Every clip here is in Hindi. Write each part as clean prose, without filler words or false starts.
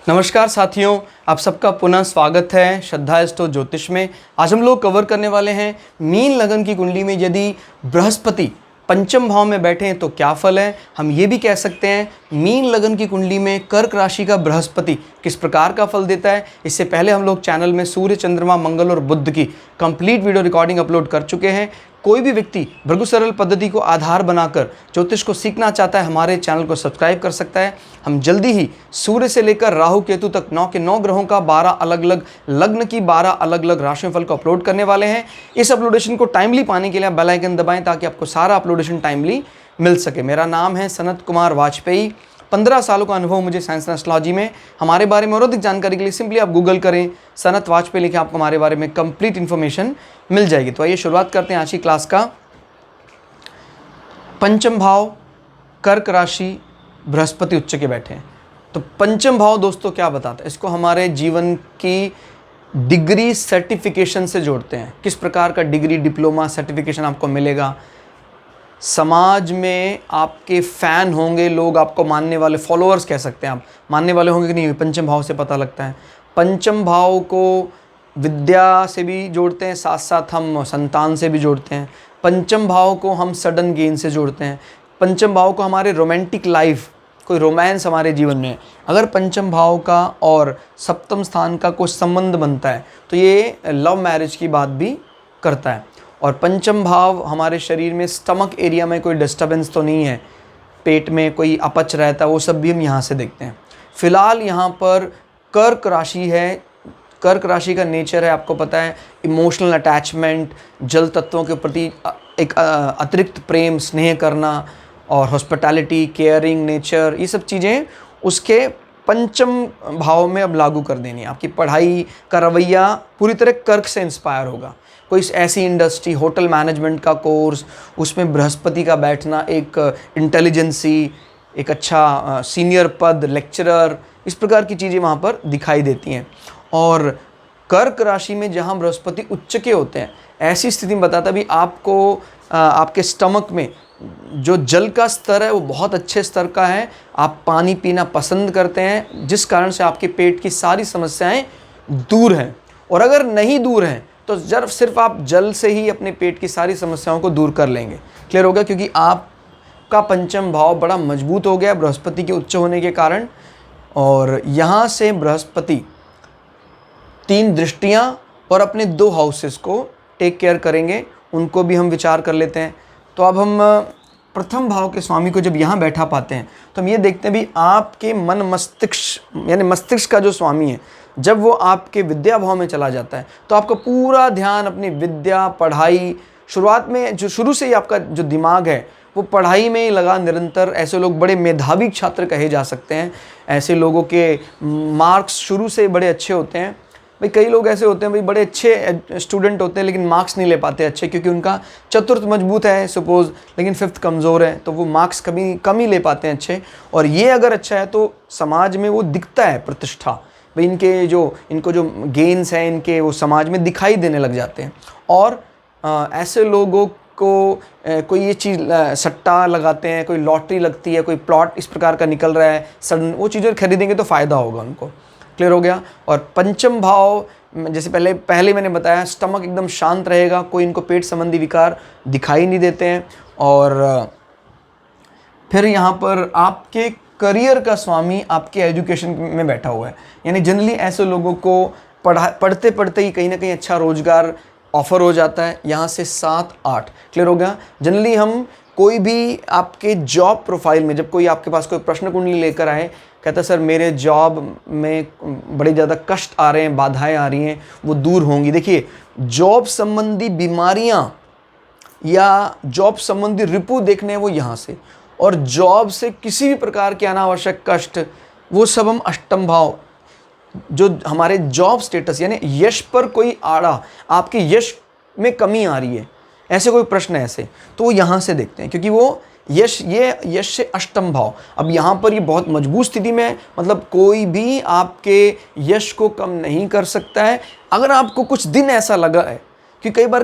नमस्कार साथियों, आप सबका पुनः स्वागत है श्रद्धा एस्ट्रो ज्योतिष में। आज हम लोग कवर करने वाले हैं मीन लगन की कुंडली में यदि बृहस्पति पंचम भाव में बैठे हैं तो क्या फल है। हम ये भी कह सकते हैं मीन लगन की कुंडली में कर्क राशि का बृहस्पति किस प्रकार का फल देता है। इससे पहले हम लोग चैनल में सूर्य, चंद्रमा, मंगल और बुध की कंप्लीट वीडियो रिकॉर्डिंग अपलोड कर चुके हैं। कोई भी व्यक्ति भृगु सरल पद्धति को आधार बनाकर ज्योतिष को सीखना चाहता है, हमारे चैनल को सब्सक्राइब कर सकता है। हम जल्दी ही सूर्य से लेकर राहु केतु तक 9 के 9 ग्रहों का 12 अलग अलग लग्न की 12 अलग अलग राशिफल को अपलोड करने वाले हैं। इस अपलोडेशन को टाइमली पाने के लिए आप बेल आइकन दबाएं ताकि आपको सारा अपलोडेशन टाइमली मिल सके। मेरा नाम है सनत कुमार वाजपेयी। 15 सालों का अनुभव मुझे साइंस एंड एस्ट्रोलॉजी में। हमारे बारे में और अधिक जानकारी के लिए सिंपली आप गूगल करें सनत वाजपेयी, लिखे आपको हमारे बारे में कंप्लीट इन्फॉर्मेशन मिल जाएगी। तो आइए शुरुआत करते हैं आज की क्लास का। पंचम भाव कर्क राशि, बृहस्पति उच्च के बैठे हैं। तो पंचम भाव दोस्तों क्या बताता है, इसको हमारे जीवन की डिग्री सर्टिफिकेशन से जोड़ते हैं। किस प्रकार का डिग्री, डिप्लोमा, सर्टिफिकेशन आपको मिलेगा। समाज में आपके फैन होंगे, लोग आपको मानने वाले, फॉलोअर्स कह सकते हैं आप, मानने वाले होंगे कि नहीं, पंचम भाव से पता लगता है। पंचम भाव को विद्या से भी जोड़ते हैं, साथ साथ हम संतान से भी जोड़ते हैं। पंचम भाव को हम सडन गेन से जोड़ते हैं। पंचम भाव को हमारे रोमांटिक लाइफ, कोई रोमांस हमारे जीवन में अगर पंचम भाव का और सप्तम स्थान का कोई संबंध बनता है तो ये लव मैरिज की बात भी करता है। और पंचम भाव हमारे शरीर में स्टमक एरिया में कोई डिस्टर्बेंस तो नहीं है, पेट में कोई अपच रहता है, वो सब भी हम यहाँ से देखते हैं। फिलहाल यहाँ पर कर्क राशि है। कर्क राशि का नेचर है, आपको पता है, इमोशनल अटैचमेंट, जल तत्वों के प्रति एक अतिरिक्त प्रेम, स्नेह करना और हॉस्पिटैलिटी, केयरिंग नेचर, ये सब चीज़ें उसके पंचम भाव में अब लागू कर देनी है। आपकी पढ़ाई का रवैया पूरी तरह कर्क से इंस्पायर होगा। कोई ऐसी इंडस्ट्री, होटल मैनेजमेंट का कोर्स, उसमें बृहस्पति का बैठना, एक इंटेलिजेंसी, एक अच्छा सीनियर पद, लेक्चरर, इस प्रकार की चीज़ें वहाँ पर दिखाई देती हैं। और कर्क राशि में जहाँ बृहस्पति उच्च के होते हैं, ऐसी स्थिति में बताता भी आपको आपके स्टमक में जो जल का स्तर है वो बहुत अच्छे स्तर का है। आप पानी पीना पसंद करते हैं, जिस कारण से आपके पेट की सारी समस्याएं दूर हैं। और अगर नहीं दूर हैं तो सिर्फ आप जल से ही अपने पेट की सारी समस्याओं को दूर कर लेंगे। क्लियर होगा, क्योंकि आपका पंचम भाव बड़ा मजबूत हो गया बृहस्पति के उच्च होने के कारण। और यहाँ से बृहस्पति 3 दृष्टियाँ और अपने 2 हाउसेस को टेक केयर करेंगे, उनको भी हम विचार कर लेते हैं। तो अब हम प्रथम भाव के स्वामी को जब यहाँ बैठा पाते हैं तो हम ये देखते हैं भी आपके मन मस्तिष्क, यानी मस्तिष्क का जो स्वामी है, जब वो आपके विद्या भाव में चला जाता है तो आपका पूरा ध्यान अपनी विद्या, पढ़ाई, शुरुआत में जो शुरू से ही आपका जो दिमाग है वो पढ़ाई में ही लगा निरंतर। ऐसे लोग बड़े मेधावी छात्र कहे जा सकते हैं। ऐसे लोगों के मार्क्स शुरू से बड़े अच्छे होते हैं। भाई कई लोग ऐसे होते हैं, भाई बड़े अच्छे स्टूडेंट होते हैं लेकिन मार्क्स नहीं ले पाते अच्छे, क्योंकि उनका चतुर्थ मजबूत है सपोज, लेकिन फिफ्थ कमज़ोर है, तो वो मार्क्स कभी कम ही ले पाते हैं अच्छे। और ये अगर अच्छा है तो समाज में वो दिखता है प्रतिष्ठा, भाई इनको जो गेन्स हैं इनके, वो समाज में दिखाई देने लग जाते हैं। और ऐसे लोगों को कोई ये चीज़ सट्टा लगाते हैं, कोई लॉटरी लगती है, कोई प्लॉट इस प्रकार का निकल रहा है सडन, वो चीज़ें खरीदेंगे तो फ़ायदा होगा उनको। क्लियर हो गया। और पंचम भाव जैसे पहले मैंने बताया, स्टमक एकदम शांत रहेगा, कोई इनको पेट संबंधी विकार दिखाई नहीं देते हैं। और फिर यहाँ पर आपके करियर का स्वामी आपके एजुकेशन में बैठा हुआ है, यानी जनरली ऐसे लोगों को पढ़ते पढ़ते ही कहीं ना कहीं अच्छा रोजगार ऑफर हो जाता है। यहाँ से 7, 8 क्लियर हो गया। जनरली हम कोई भी आपके जॉब प्रोफाइल में, जब कोई आपके पास कोई प्रश्न कुंडली लेकर आए, कहता सर मेरे जॉब में बड़े ज़्यादा कष्ट आ रहे हैं, बाधाएं आ रही हैं, वो दूर होंगी। देखिए, जॉब संबंधी बीमारियां या जॉब संबंधी रिपू देखने हैं वो यहाँ से, और जॉब से किसी भी प्रकार के अनावश्यक कष्ट, वो सब हम अष्टम भाव, जो हमारे जॉब स्टेटस यानी यश पर कोई आड़ा, आपके यश में कमी आ रही है, ऐसे कोई प्रश्न है ऐसे, तो वो यहाँ से देखते हैं, क्योंकि वो यश से अष्टम भाव। अब यहाँ पर ये बहुत मजबूत स्थिति में है, मतलब कोई भी आपके यश को कम नहीं कर सकता है। अगर आपको कुछ दिन ऐसा लगा है कि कई बार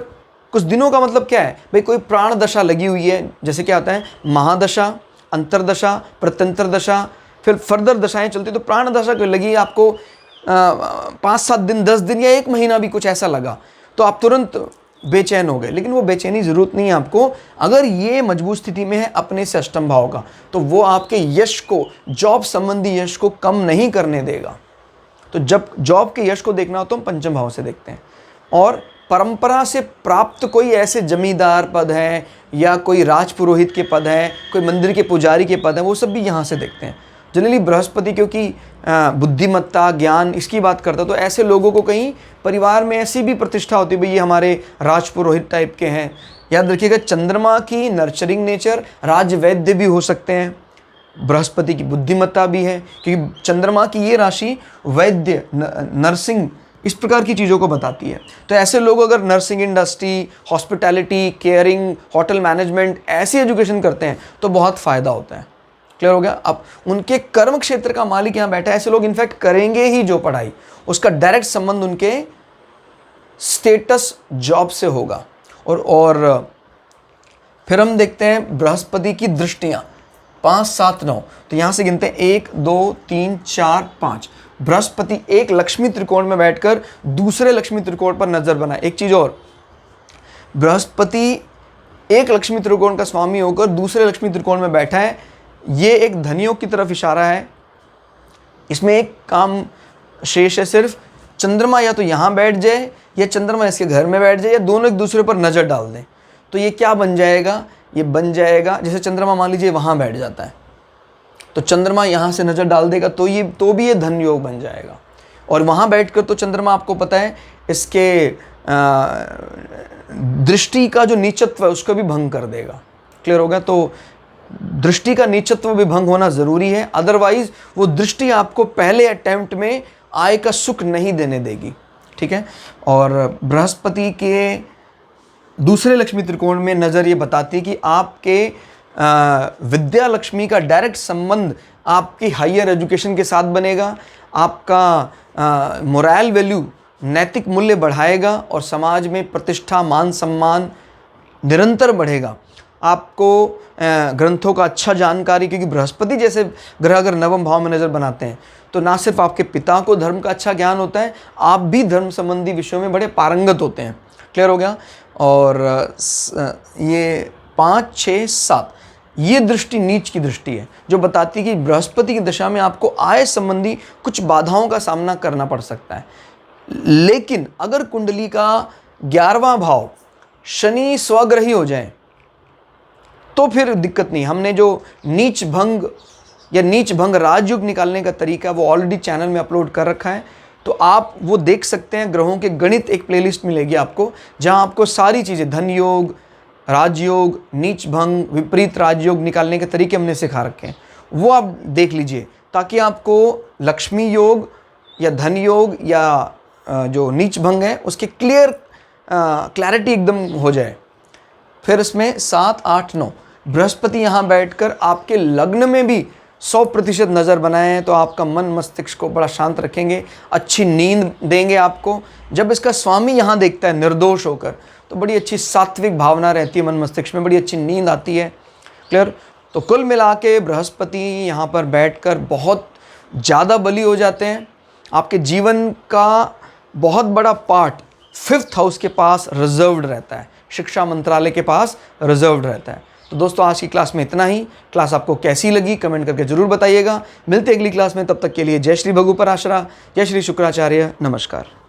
कुछ दिनों का मतलब क्या है, भाई कोई प्राण दशा लगी हुई है, जैसे क्या आता है महादशा, अंतरदशा, प्रत्यंतर दशा, फिर फर्दर दशाएं चलती तो प्राण दशा लगी आपको 5-7 दिन, 10 दिन या 1 महीना भी कुछ ऐसा लगा तो आप तुरंत बेचैन हो गए। लेकिन वो बेचैनी ज़रूरत नहीं है आपको। अगर ये मजबूत स्थिति में है अपने से अष्टम भाव का, तो वो आपके यश को, जॉब संबंधी यश को कम नहीं करने देगा। तो जब जॉब के यश को देखना हो तो हम पंचम भाव से देखते हैं। और परंपरा से प्राप्त कोई ऐसे जमींदार पद हैं या कोई राजपुरोहित के पद हैं, कोई मंदिर के पुजारी के पद हैं, वो सब भी यहाँ से देखते हैं। जनरली बृहस्पति क्योंकि बुद्धिमत्ता, ज्ञान, इसकी बात करता, तो ऐसे लोगों को कहीं परिवार में ऐसी भी प्रतिष्ठा होती है, भाई ये हमारे राजपुरोहित टाइप के हैं। याद रखिएगा, चंद्रमा की नर्चरिंग नेचर राजवैद्य भी हो सकते हैं, बृहस्पति की बुद्धिमत्ता भी है, क्योंकि चंद्रमा की ये राशि वैद्य, नर्सिंग, इस प्रकार की चीज़ों को बताती है। तो ऐसे लोग अगर nursing industry, hospitality, caring, hotel management ऐसी एजुकेशन करते हैं तो बहुत फ़ायदा होता है। क्लियर हो गया? अब उनके कर्म क्षेत्र का मालिक यहाँ बैठा है, ऐसे लोग इनफैक्ट करेंगे ही जो पढ़ाई, उसका डायरेक्ट संबंध उनके स्टेटस जॉब से होगा। और फिर हम देखते हैं बृहस्पति की दृष्टियाँ 5, 7, 9। तो यहाँ से गिनते हैं 1, 2, 3, 4, 5। बृहस्पति एक लक्ष्मी त्रिकोण में बैठकर दूसरे लक्ष्मी त्रिकोण पर नजर बनाए। एक चीज और, बृहस्पति एक लक्ष्मी त्रिकोण का स्वामी होकर दूसरे लक्ष्मी त्रिकोण में बैठा है, ये एक धनयोग की तरफ इशारा है। इसमें एक काम शेष है, सिर्फ चंद्रमा या तो यहाँ बैठ जाए या चंद्रमा इसके घर में बैठ जाए या दोनों एक दूसरे पर नजर डाल दें। तो ये क्या बन जाएगा? ये बन जाएगा जैसे चंद्रमा मान लीजिए वहाँ बैठ जाता है तो चंद्रमा यहाँ से नज़र डाल देगा तो भी ये धन योग बन जाएगा। और वहाँ बैठकर तो चंद्रमा आपको पता है इसके दृष्टि का जो नीचत्व है उसको भी भंग कर देगा। क्लियर हो गया? तो दृष्टि का नीचत्व भी भंग होना ज़रूरी है, अदरवाइज वो दृष्टि आपको पहले अटेम्प्ट में आय का सुख नहीं देने देगी। ठीक है? और बृहस्पति के दूसरे लक्ष्मी त्रिकोण में नज़र ये बताती है कि आपके विद्या लक्ष्मी का डायरेक्ट संबंध आपकी हायर एजुकेशन के साथ बनेगा, आपका मोरल वैल्यू, नैतिक मूल्य बढ़ाएगा और समाज में प्रतिष्ठा, मान सम्मान निरंतर बढ़ेगा। आपको ग्रंथों का अच्छा जानकारी, क्योंकि बृहस्पति जैसे ग्रह अगर नवम भाव में नज़र बनाते हैं तो ना सिर्फ आपके पिता को धर्म का अच्छा ज्ञान होता है, आप भी धर्म संबंधी विषयों में बड़े पारंगत होते हैं। क्लियर हो गया? और ये 5, 6, 7 ये दृष्टि नीच की दृष्टि है जो बताती है कि बृहस्पति की दशा में आपको आय संबंधी कुछ बाधाओं का सामना करना पड़ सकता है। लेकिन अगर कुंडली का 11वां भाव शनि स्वग्रही हो जाए तो फिर दिक्कत नहीं। हमने जो नीच भंग या नीच भंग राजयोग निकालने का तरीका वो ऑलरेडी चैनल में अपलोड कर रखा है, तो आप वो देख सकते हैं। ग्रहों के गणित एक प्लेलिस्ट मिलेगी आपको, जहां आपको सारी चीज़ें धन योग, राजयोग, नीच भंग, विपरीत राजयोग निकालने के तरीके हमने सिखा रखे हैं, वो आप देख लीजिए ताकि आपको लक्ष्मी योग या धन योग या जो नीच भंग है उसकी क्लैरिटी एकदम हो जाए। फिर इसमें 7, 8, 9 बृहस्पति यहाँ बैठकर आपके लग्न में भी 100% नज़र बनाए हैं तो आपका मन मस्तिष्क को बड़ा शांत रखेंगे, अच्छी नींद देंगे आपको। जब इसका स्वामी यहाँ देखता है निर्दोष होकर तो बड़ी अच्छी सात्विक भावना रहती है मन मस्तिष्क में, बड़ी अच्छी नींद आती है। क्लियर? तो कुल मिला के बृहस्पति यहाँ पर बैठकर बहुत ज़्यादा बली हो जाते हैं। आपके जीवन का बहुत बड़ा पार्ट 5th हाउस के पास रिजर्व्ड रहता है, शिक्षा मंत्रालय के पास रिजर्व्ड रहता है। तो दोस्तों आज की क्लास में इतना ही। क्लास आपको कैसी लगी कमेंट करके ज़रूर बताइएगा। मिलते अगली क्लास में, तब तक के लिए जय श्री भगु पराशरा, जय श्री शुक्राचार्य, नमस्कार।